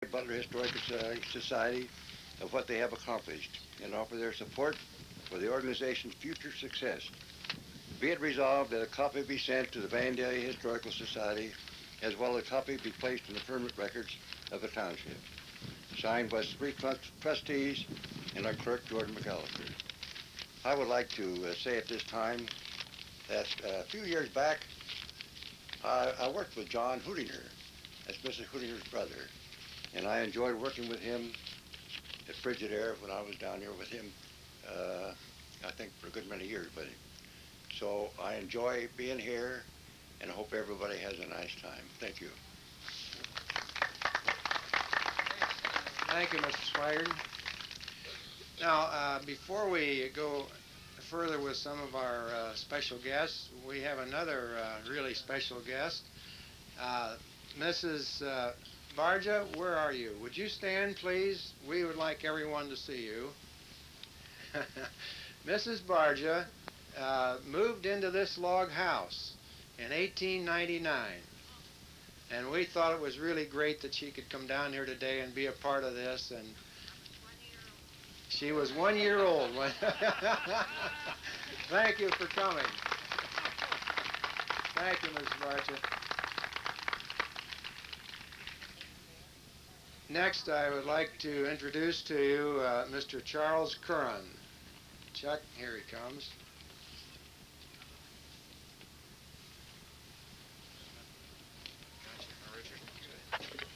Butler Historical Society of what they have accomplished and offer their support for the organization's future success. Be it resolved that a copy be sent to the Vandalia Historical Society, as well as a copy be placed in the permanent records of the township. Signed by three trustees and our clerk, Jordan McAllister. I would like to say at this time that a few years back, I worked with John Hoodinger. That's Mrs. Hoodinger's brother. And I enjoyed working with him at Frigidaire when I was down here with him, I think for a good many years with him. So I enjoy being here, and I hope everybody has a nice time. Thank you. Thank you, Mr. Swigert. Now, before we go further with some of our special guests, we have another really special guest. Mrs. Barja, where are you? Would you stand, please? We would like everyone to see you. Mrs. Barja moved into this log house in 1899. And we thought it was really great that she could come down here today and be a part of this. And she was 1 year old. Thank you for coming. Thank you, Mrs. Barja. Next, I would like to introduce to you Mr. Charles Curran. Chuck, here he comes.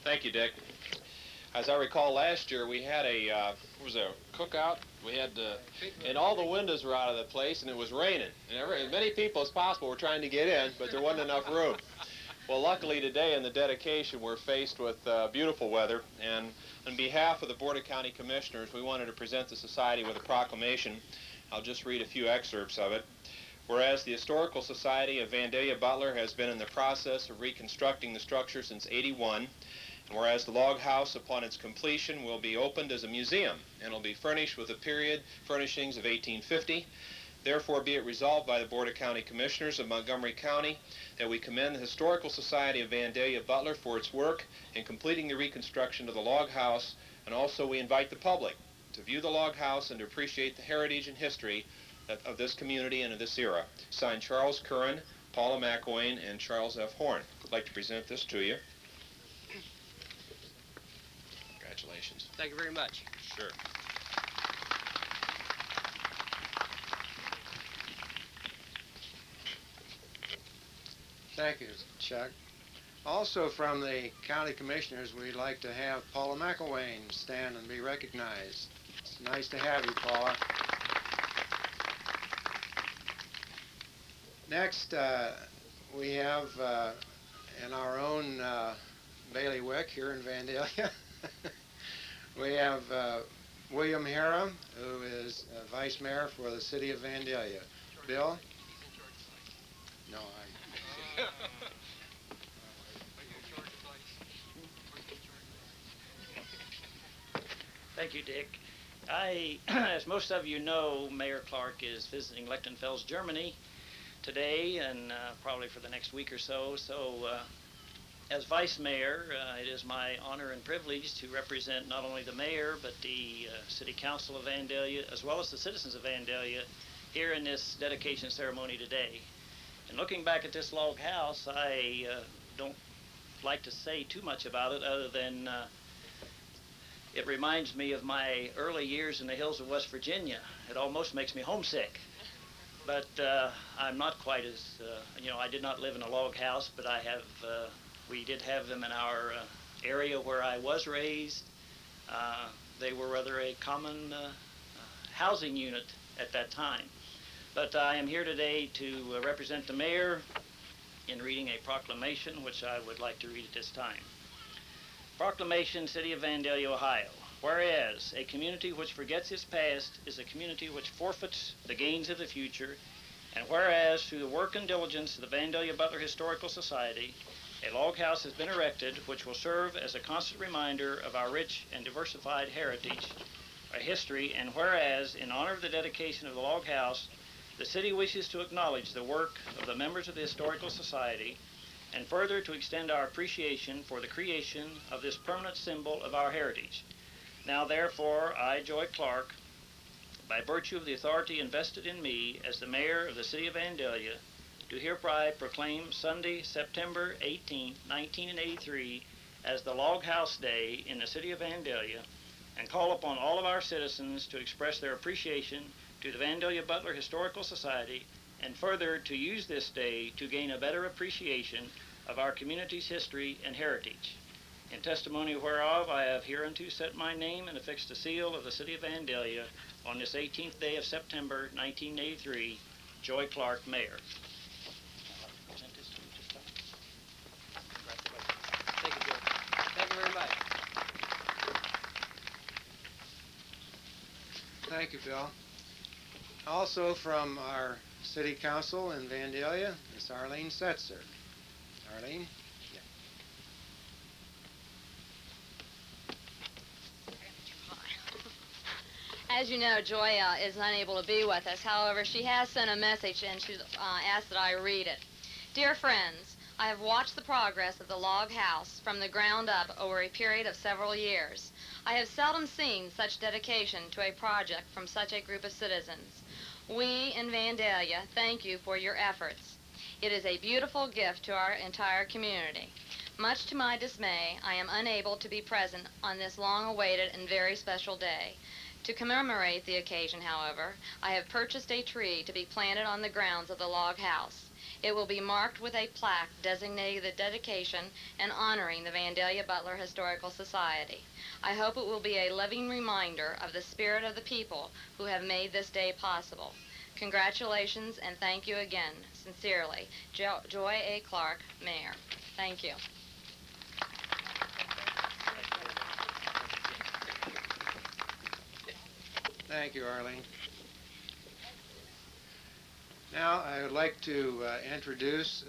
Thank you, Dick. As I recall, last year we had a cookout. We had and all the windows were out of the place, and it was raining. And as many people as possible were trying to get in, but there wasn't enough room. Well, luckily today in the dedication, we're faced with beautiful weather, and on behalf of the Board of County Commissioners, we wanted to present the Society with a proclamation. I'll just read a few excerpts of it. Whereas the Historical Society of Vandalia Butler has been in the process of reconstructing the structure since '81, and whereas the log house upon its completion will be opened as a museum and will be furnished with the period furnishings of 1850, therefore be it resolved by the Board of County Commissioners of Montgomery County that we commend the Historical Society of Vandalia Butler for its work in completing the reconstruction of the log house, and also we invite the public to view the log house and to appreciate the heritage and history of this community and of this era. Signed, Charles Curran, Paula McElwain, and Charles F. Horn. I'd like to present this to you. Congratulations. Thank you very much. Sure. Thank you, Chuck. Also from the County Commissioners, we'd like to have Paula McElwain stand and be recognized. It's nice to have you, Paula. Next, we have in our own bailiwick here in Vandalia, we have William Hara, who is Vice Mayor for the City of Vandalia. Bill? No, Thank you, Dick. As most of you know, Mayor Clark is visiting Lichtenfels, Germany today and probably for the next week or so. So as Vice Mayor, it is my honor and privilege to represent not only the Mayor, but the City Council of Vandalia, as well as the citizens of Vandalia here in this dedication ceremony today. And looking back at this log house, I don't like to say too much about it other than it reminds me of my early years in the hills of West Virginia. It almost makes me homesick. But I'm not quite as, I did not live in a log house, but we did have them in our area where I was raised. They were rather a common housing unit at that time. But I am here today to represent the Mayor in reading a proclamation, which I would like to read at this time. Proclamation, City of Vandalia, Ohio. Whereas a community which forgets its past is a community which forfeits the gains of the future, and whereas through the work and diligence of the Vandalia Butler Historical Society, a log house has been erected which will serve as a constant reminder of our rich and diversified heritage, our history, and whereas in honor of the dedication of the log house, the city wishes to acknowledge the work of the members of the Historical Society, and further to extend our appreciation for the creation of this permanent symbol of our heritage. Now therefore, I, Joy Clark, by virtue of the authority invested in me as the mayor of the city of Vandalia, do hereby proclaim Sunday, September 18, 1983, as the Log House Day in the city of Vandalia, and call upon all of our citizens to express their appreciation to the Vandalia Butler Historical Society, and further to use this day to gain a better appreciation of our community's history and heritage. In testimony whereof, I have hereunto set my name and affixed the seal of the city of Vandalia on this 18th day of September, 1983, Joy Clark, Mayor. Thank you, Joe. Thank you very much. Thank you, Bill. Also from our City Council in Vandalia, Miss Arlene Setzer. Arlene? As you know, Joy is unable to be with us. However, she has sent a message and she's asked that I read it. Dear friends, I have watched the progress of the log house from the ground up over a period of several years. I have seldom seen such dedication to a project from such a group of citizens. We in Vandalia thank you for your efforts. It is a beautiful gift to our entire community. Much to my dismay, I am unable to be present on this long-awaited and very special day. To commemorate the occasion, however, I have purchased a tree to be planted on the grounds of the log house. It will be marked with a plaque designating the dedication and honoring the Vandalia Butler Historical Society. I hope it will be a living reminder of the spirit of the people who have made this day possible. Congratulations and thank you again. Sincerely, Joy A. Clark, Mayor. Thank you. Thank you, Arlene. Now I would like to introduce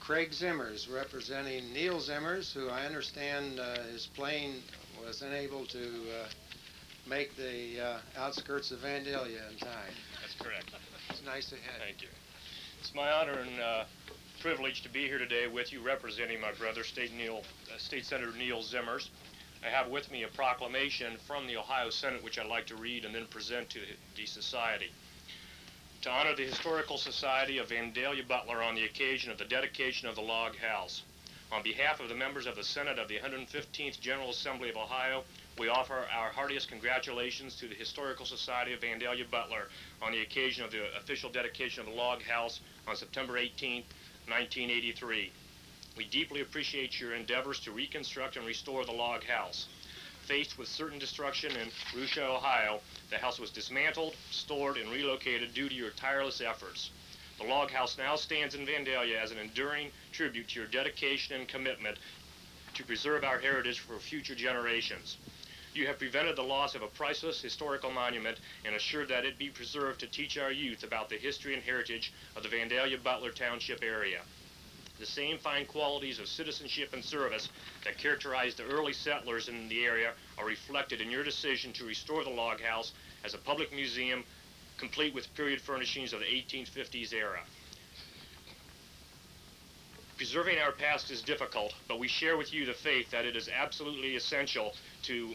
Craig Zimmers, representing Neil Zimmers, who I understand his plane was unable to make the outskirts of Vandalia in time. That's correct. It's nice to have you. Thank you. It's my honor and privilege to be here today with you representing my brother, State Senator Neil Zimmers. I have with me a proclamation from the Ohio Senate which I'd like to read and then present to the Society. To honor the Historical Society of Vandalia Butler on the occasion of the dedication of the log house. On behalf of the members of the Senate of the 115th General Assembly of Ohio, we offer our heartiest congratulations to the Historical Society of Vandalia Butler on the occasion of the official dedication of the log house on September 18, 1983. We deeply appreciate your endeavors to reconstruct and restore the log house. Faced with certain destruction in Russia, Ohio, the house was dismantled, stored, and relocated due to your tireless efforts. The log house now stands in Vandalia as an enduring tribute to your dedication and commitment to preserve our heritage for future generations. You have prevented the loss of a priceless historical monument and assured that it be preserved to teach our youth about the history and heritage of the Vandalia Butler Township area. The same fine qualities of citizenship and service that characterized the early settlers in the area are reflected in your decision to restore the log house as a public museum complete with period furnishings of the 1850s era. Preserving our past is difficult, but we share with you the faith that it is absolutely essential to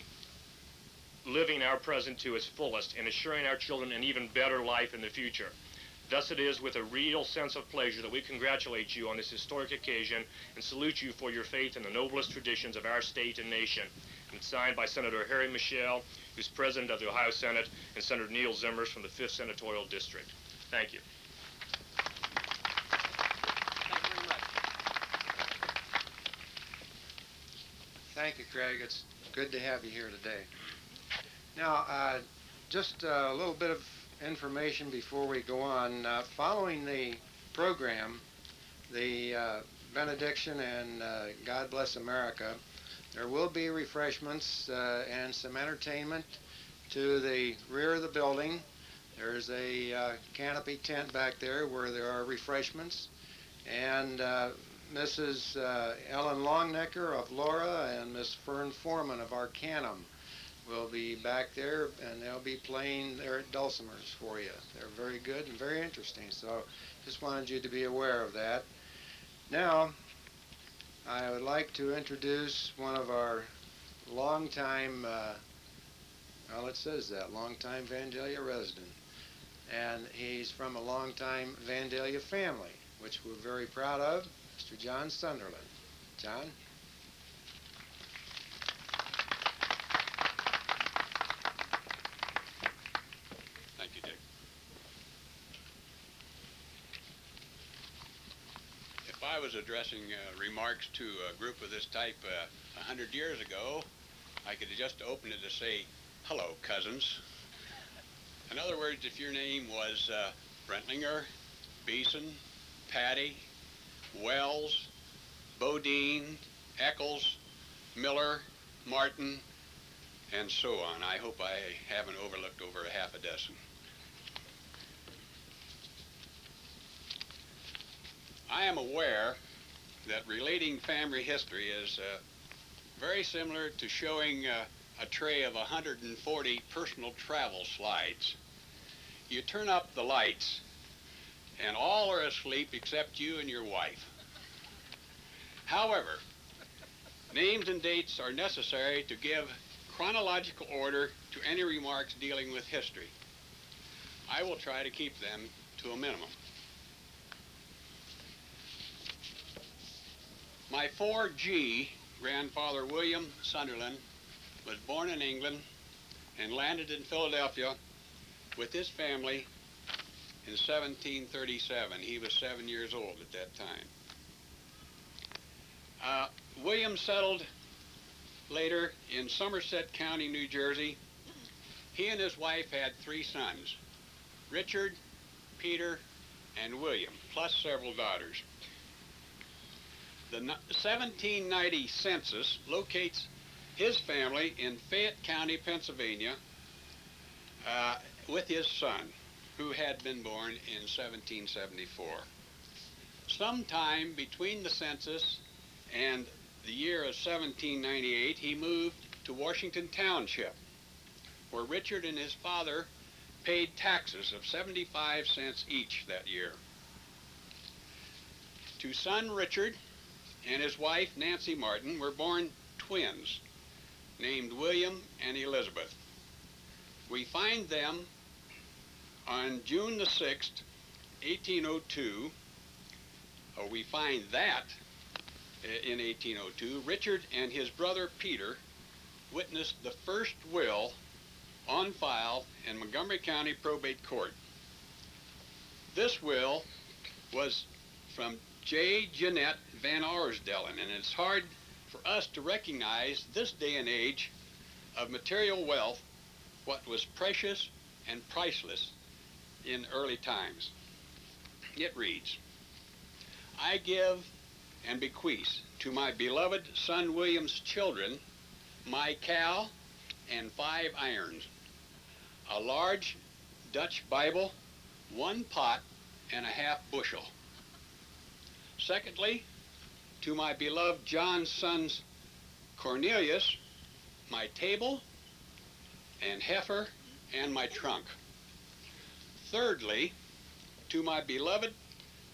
living our present to its fullest and assuring our children an even better life in the future. Thus it is with a real sense of pleasure that we congratulate you on this historic occasion and salute you for your faith in the noblest traditions of our state and nation. And signed by Senator Harry Michel, who's President of the Ohio Senate, and Senator Neil Zimmers from the 5th Senatorial District. Thank you. Thank you very much. Thank you, Craig. It's good to have you here today. Now, just a little bit of information before we go on. Following the program, the benediction and God Bless America, there will be refreshments and some entertainment to the rear of the building. There's a canopy tent back there where there are refreshments, and Mrs. Ellen Longnecker of Laura and Miss Fern Foreman of Arcanum will be back there, and they'll be playing their dulcimers for you. They're very good and very interesting, so just wanted you to be aware of that. Now, I would like to introduce one of our longtime, well, it says that, longtime Vandalia resident. And he's from a longtime Vandalia family, which we're very proud of, Mr. John Sunderland. John? Thank you, Dick. If I was addressing remarks to a group of this type 100 years ago, I could just open it to say, hello, cousins. In other words, if your name was Brentlinger, Beeson, Patty, Wells, Bodine, Eccles, Miller, Martin, and so on, I hope I haven't overlooked over a half a dozen. I am aware that relating family history is very similar to showing a tray of 140 personal travel slides. You turn up the lights, and all are asleep except you and your wife. However, names and dates are necessary to give chronological order to any remarks dealing with history. I will try to keep them to a minimum. My 4G grandfather, William Sunderland, was born in England and landed in Philadelphia with his family in 1737. He was 7 years old at that time. William settled later in Somerset County, New Jersey. He and his wife had 3 sons, Richard, Peter, and William, plus several daughters. The 1790 census locates his family in Fayette County, Pennsylvania, with his son, who had been born in 1774. Sometime between the census and the year of 1798, he moved to Washington Township, where Richard and his father paid taxes of 75 cents each that year. To son Richard and his wife, Nancy Martin, were born twins named William and Elizabeth. We find them on June the 6th, 1802, or we find that in 1802, Richard and his brother Peter witnessed the first will on file in Montgomery County Probate Court. This will was from J. Jeanette Van Arsdellen, and it's hard for us to recognize this day and age of material wealth what was precious and priceless in early times. It reads, I give and bequeath to my beloved son William's children my cow and 5 irons, a large Dutch Bible, 1 pot and a half bushel. Secondly, to my beloved John's sons Cornelius, my table and heifer and my trunk. Thirdly, to my beloved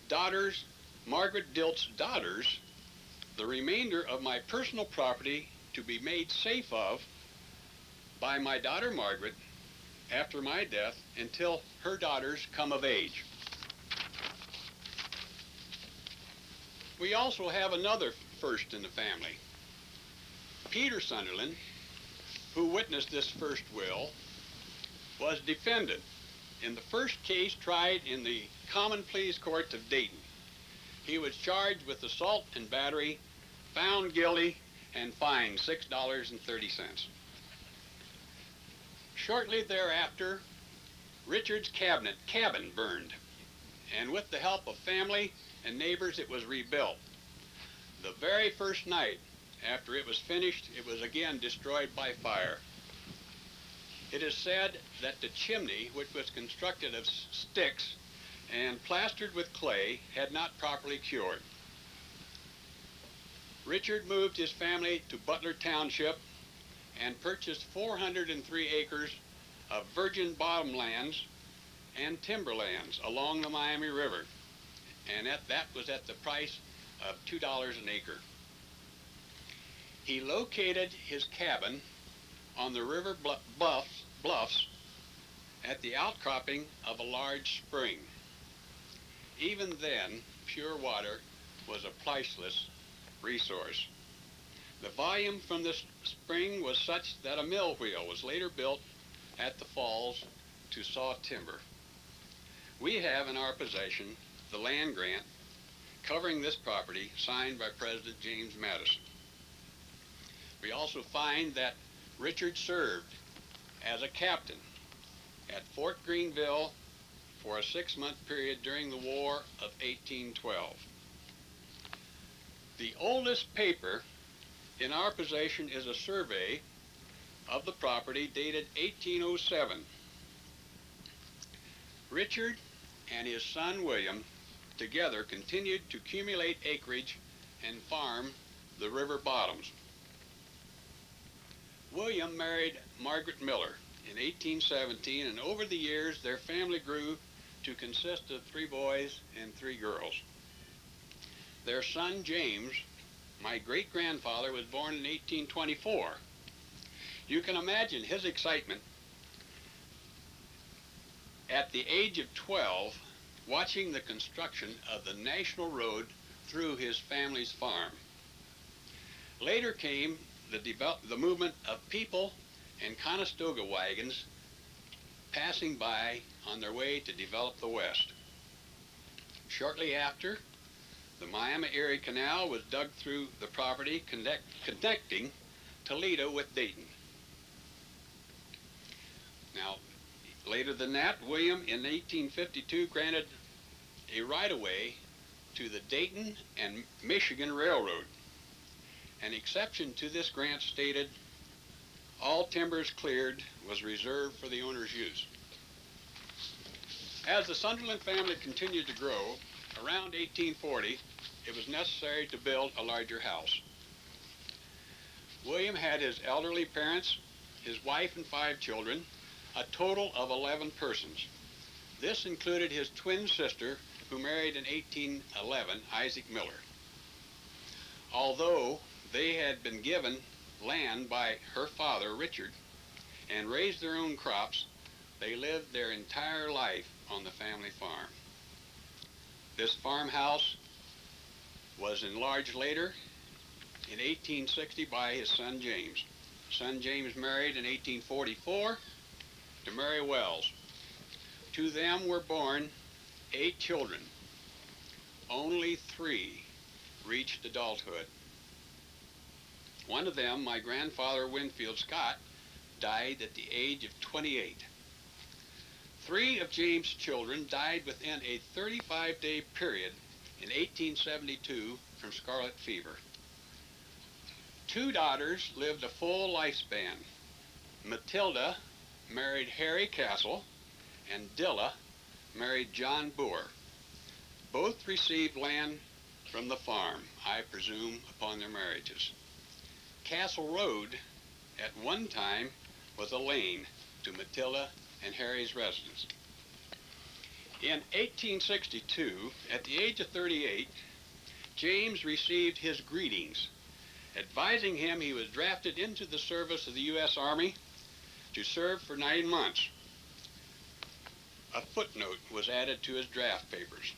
daughters, Margaret Dilt's daughters, the remainder of my personal property to be made safe of by my daughter Margaret after my death until her daughters come of age. We also have another first in the family. Peter Sunderland, who witnessed this first will, was defended in the first case tried in the Common Pleas Court of Dayton. He was charged with assault and battery, found guilty, and fined $6.30. Shortly thereafter, Richard's cabin burned, and with the help of family and neighbors, it was rebuilt. The very first night after it was finished, it was again destroyed by fire. It is said that the chimney, which was constructed of sticks and plastered with clay, had not properly cured. Richard moved his family to Butler Township and purchased 403 acres of virgin bottomlands and timberlands along the Miami River, and that was at the price of $2 an acre. he located his cabin on the river bluffs at the outcropping of a large spring. Even then, pure water was a priceless resource. The volume from this spring was such that a mill wheel was later built at the falls to saw timber. We have in our possession the land grant covering this property signed by President James Madison. We also find that Richard served as a captain at Fort Greenville for a 6-month period during the War of 1812. The oldest paper in our possession is a survey of the property dated 1807. Richard and his son William together continued to accumulate acreage and farm the river bottoms. William married Margaret Miller in 1817, and over the years their family grew to consist of 3 boys and 3 girls. Their son James, my great-grandfather, was born in 1824. You can imagine his excitement at the age of 12 watching the construction of the national road through his family's farm. Later came the movement of people and Conestoga wagons passing by on their way to develop the West. Shortly after, the Miami-Erie Canal was dug through the property connecting Toledo with Dayton. Now, later than that, William in 1852 granted a right-of-way to the Dayton and Michigan Railroad. An exception to this grant stated all timbers cleared was reserved for the owner's use. As the Sunderland family continued to grow, around 1840, it was necessary to build a larger house. William had his elderly parents, his wife and 5 children, a total of 11 persons. This included his twin sister, who married in 1811, Isaac Miller. Although they had been given land by her father, Richard, and raised their own crops, they lived their entire life on the family farm. This farmhouse was enlarged later in 1860 by his son James. Son James married in 1844 to Mary Wells. To them were born 8 children. Only 3 reached adulthood. One of them, my grandfather Winfield Scott, died at the age of 28. 3 of James' children died within a 35-day period in 1872 from scarlet fever. 2 daughters lived a full lifespan. Matilda married Harry Castle, and Dilla married John Boer. Both received land from the farm, I presume, upon their marriages. Castle Road at one time was a lane to Matilda and Harry's residence. In 1862, at the age of 38, James received his greetings, advising him he was drafted into the service of the U.S. Army to serve for 9 months. A footnote was added to his draft papers.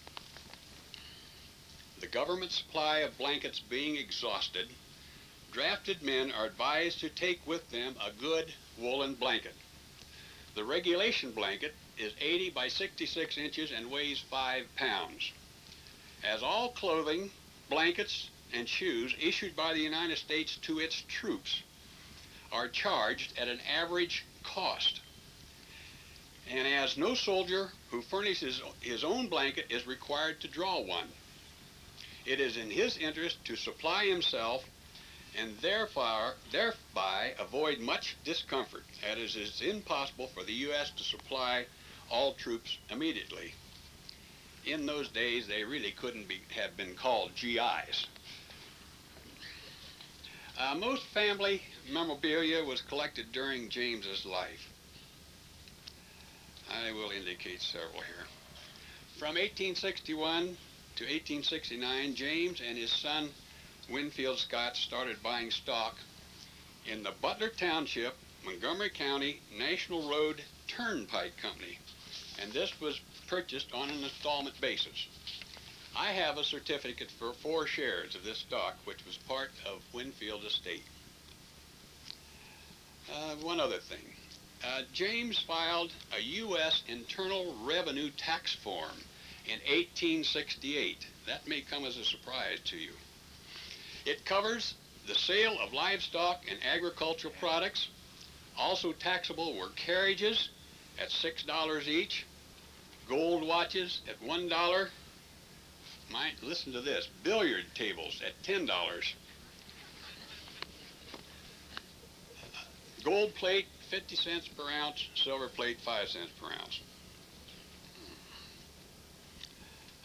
The government supply of blankets being exhausted, drafted men are advised to take with them a good woolen blanket. The regulation blanket is 80 by 66 inches and weighs 5 pounds. As all clothing, blankets, and shoes issued by the United States to its troops are charged at an average cost, and as no soldier who furnishes his own blanket is required to draw one, it is in his interest to supply himself and thereby avoid much discomfort, as it is impossible for the U.S. to supply all troops immediately. In those days, they really couldn't have been called GIs. Most family memorabilia was collected during James's life. I will indicate several here. From 1861 to 1869, James and his son Winfield Scott started buying stock in the Butler Township, Montgomery County National Road Turnpike Company, and this was purchased on an installment basis. I have a certificate for 4 shares of this stock, which was part of Winfield estate. One other thing. James filed a U.S. Internal Revenue tax form in 1868. That may come as a surprise to you. It covers the sale of livestock and agricultural products. Also taxable were carriages at $6 each, gold watches at $1. Listen to this, billiard tables at $10. Gold plate, 50 cents per ounce, silver plate, 5 cents per ounce.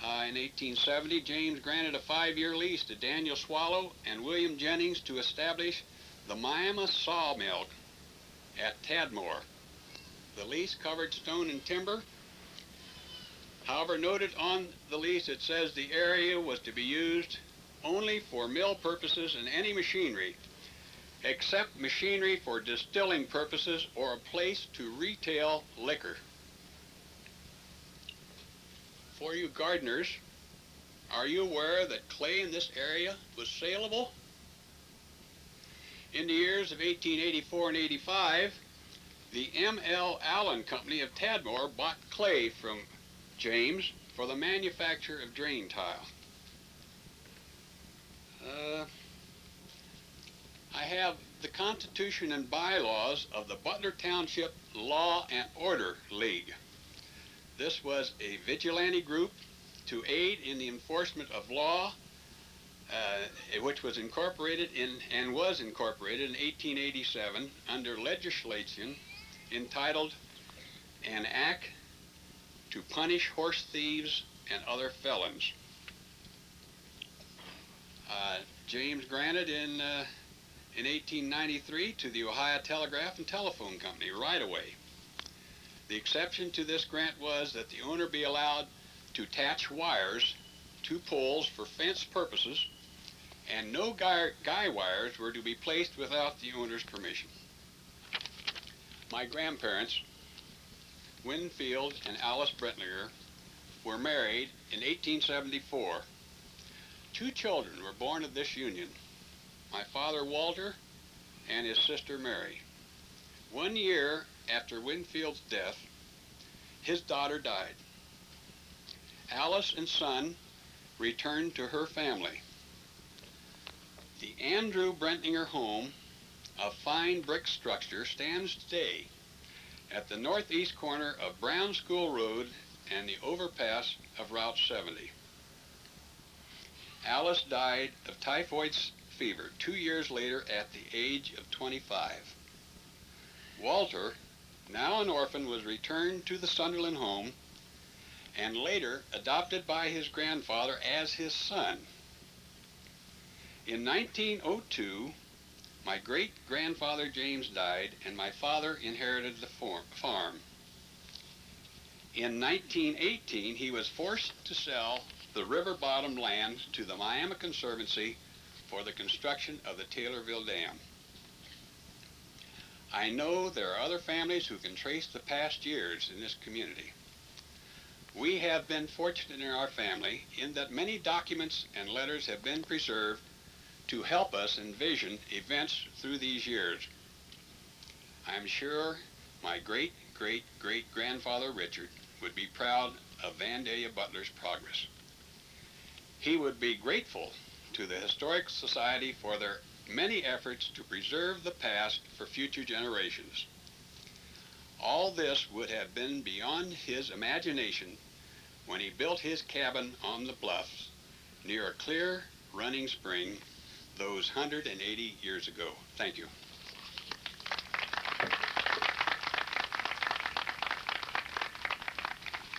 In 1870, James granted a 5-year lease to Daniel Swallow and William Jennings to establish the Miami Sawmill at Tadmore. The lease covered stone and timber. However, noted on the lease, it says the area was to be used only for mill purposes and any machinery, except machinery for distilling purposes or a place to retail liquor. For you gardeners, are you aware that clay in this area was saleable? In the years of 1884 and 85, the M.L. Allen Company of Tadmore bought clay from James for the manufacture of drain tile. I have the Constitution and bylaws of the Butler Township Law and Order League. This was a vigilante group to aid in the enforcement of law, which was incorporated in 1887 under legislation entitled An Act to Punish Horse Thieves and Other Felons. James granted in 1893 to the Ohio Telegraph and Telephone Company right away. The exception to this grant was that the owner be allowed to attach wires to poles for fence purposes, and no guy wires were to be placed without the owner's permission. My grandparents, Winfield and Alice Brentlinger, were married in 1874. 2 children were born of this union, my father Walter and his sister Mary. 1 year after Winfield's death, his daughter died. Alice and son returned to her family. The Andrew Brentlinger home, a fine brick structure, stands today at the northeast corner of Brown School Road and the overpass of Route 70. Alice died of typhoid fever 2 years later at the age of 25. Walter, now an orphan, was returned to the Sunderland home and later adopted by his grandfather as his son. In 1902, my great-grandfather James died and my father inherited the farm. In 1918, he was forced to sell the river bottom land to the Miami Conservancy for the construction of the Taylorville Dam. I know there are other families who can trace the past years in this community. We have been fortunate in our family in that many documents and letters have been preserved to help us envision events through these years. I'm sure my great-great-great-grandfather Richard would be proud of Vandalia Butler's progress. He would be grateful to the Historic Society for their many efforts to preserve the past for future generations. All this would have been beyond his imagination when he built his cabin on the bluffs near a clear running spring those 180 years ago. Thank you.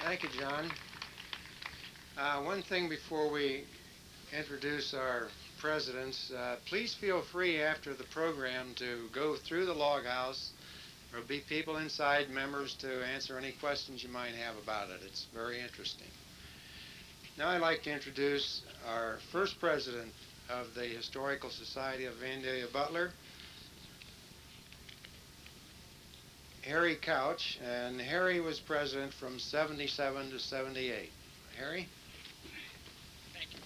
Thank you, John. One thing before we introduce our presidents, please feel free after the program to go through the log house. There will be people inside, members, to answer any questions you might have about it. It's very interesting. Now I'd like to introduce our first president of the Historical Society of Vandalia Butler, Harry Couch, and Harry was president from 77 to 78. Harry? Thank you.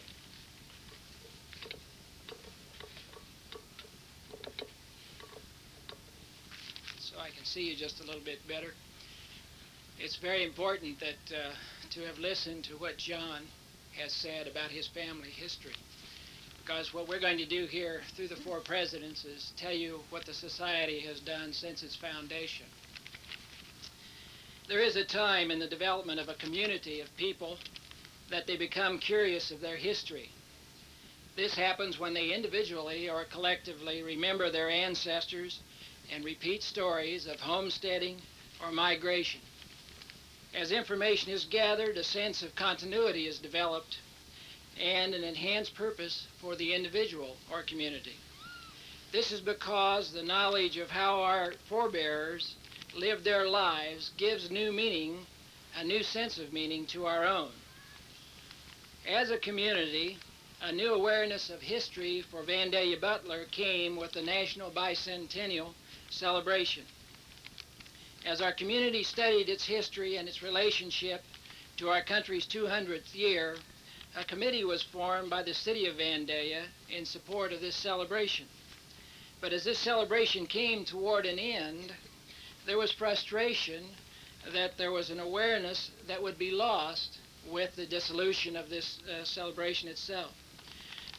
So I can see you just a little bit better. It's very important that to have listened to what John has said about his family history, because what we're going to do here through the four presidents is tell you what the society has done since its foundation. There is a time in the development of a community of people that they become curious of their history. This happens when they individually or collectively remember their ancestors and repeat stories of homesteading or migration. As information is gathered, a sense of continuity is developed and an enhanced purpose for the individual or community. This is because the knowledge of how our forebears lived their lives gives new meaning, a new sense of meaning to our own. As a community, a new awareness of history for Vandalia Butler came with the National Bicentennial celebration. As our community studied its history and its relationship to our country's 200th year, a committee was formed by the city of Vandalia in support of this celebration. But as this celebration came toward an end, there was frustration that there was an awareness that would be lost with the dissolution of this celebration itself.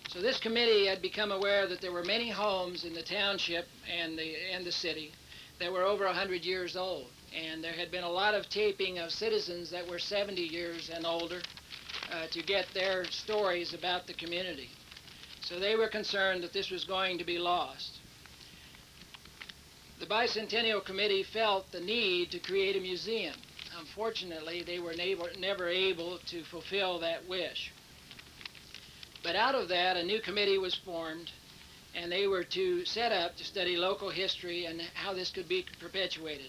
So this committee had become aware that there were many homes in the township and the city that were over 100 years old, and there had been a lot of taping of citizens that were 70 years and older to get their stories about the community. So they were concerned that this was going to be lost. The Bicentennial Committee felt the need to create a museum. Unfortunately, they were never able to fulfill that wish. But out of that, a new committee was formed, and they were to set up to study local history and how this could be perpetuated.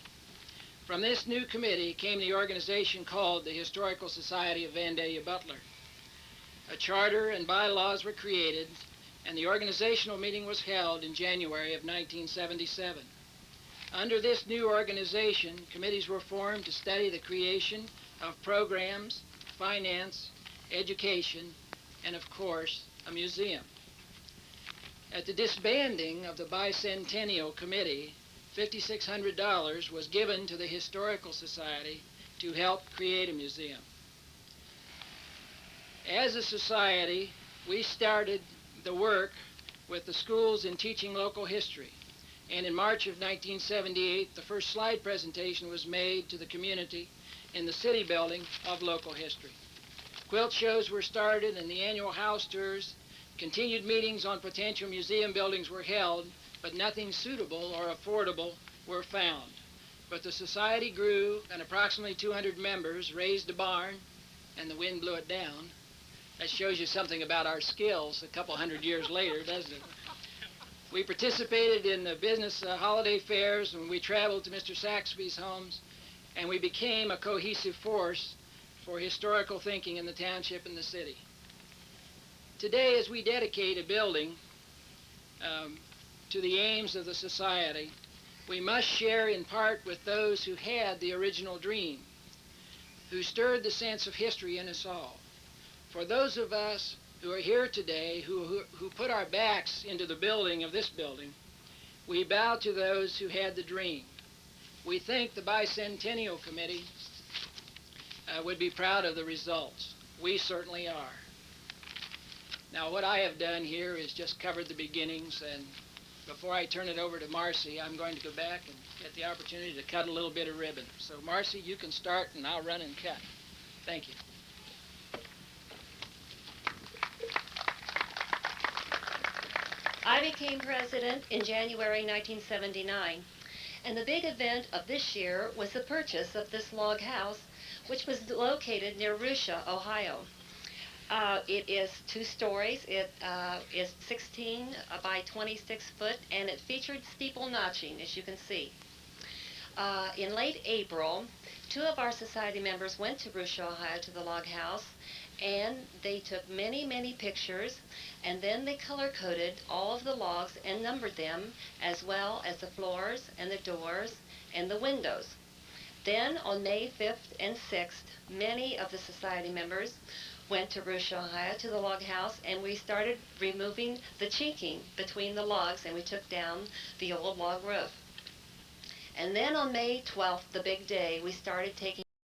From this new committee came the organization called the Historical Society of Vandalia Butler. A charter and bylaws were created, and the organizational meeting was held in January of 1977. Under this new organization, committees were formed to study the creation of programs, finance, education, and of course, a museum. At the disbanding of the Bicentennial Committee, $5,600 was given to the Historical Society to help create a museum. As a society, we started the work with the schools in teaching local history. And in March of 1978, the first slide presentation was made to the community in the city building of local history. Quilt shows were started and the annual house tours. Continued meetings on potential museum buildings were held, but nothing suitable or affordable were found. But the society grew, and approximately 200 members raised a barn, and the wind blew it down. That shows you something about our skills a couple hundred years later, doesn't it? We participated in the business holiday fairs, and we traveled to Mr. Saxby's homes, and we became a cohesive force for historical thinking in the township and the city. Today, as we dedicate a building to the aims of the society, we must share in part with those who had the original dream, who stirred the sense of history in us all. For those of us who are here today, who put our backs into the building of this building, we bow to those who had the dream. We think the Bicentennial Committee would be proud of the results. We certainly are. Now, what I have done here is just covered the beginnings, and before I turn it over to Marcy, I'm going to go back and get the opportunity to cut a little bit of ribbon. So, Marcy, you can start, and I'll run and cut. Thank you. I became president in January 1979, and the big event of this year was the purchase of this log house, which was located near Russia, Ohio. It is 2 stories. It is 16 by 26 foot, and it featured steeple notching, as you can see. In late April, 2 of our society members went to Russia, Ohio, to the log house, and they took many, many pictures, and then they color-coded all of the logs and numbered them, as well as the floors and the doors and the windows. Then on May 5th and 6th, many of the society members went to Russia, Ohio, to the log house, and we started removing the chinking between the logs, and we took down the old log roof. And then on May 12th, the big day, we started taking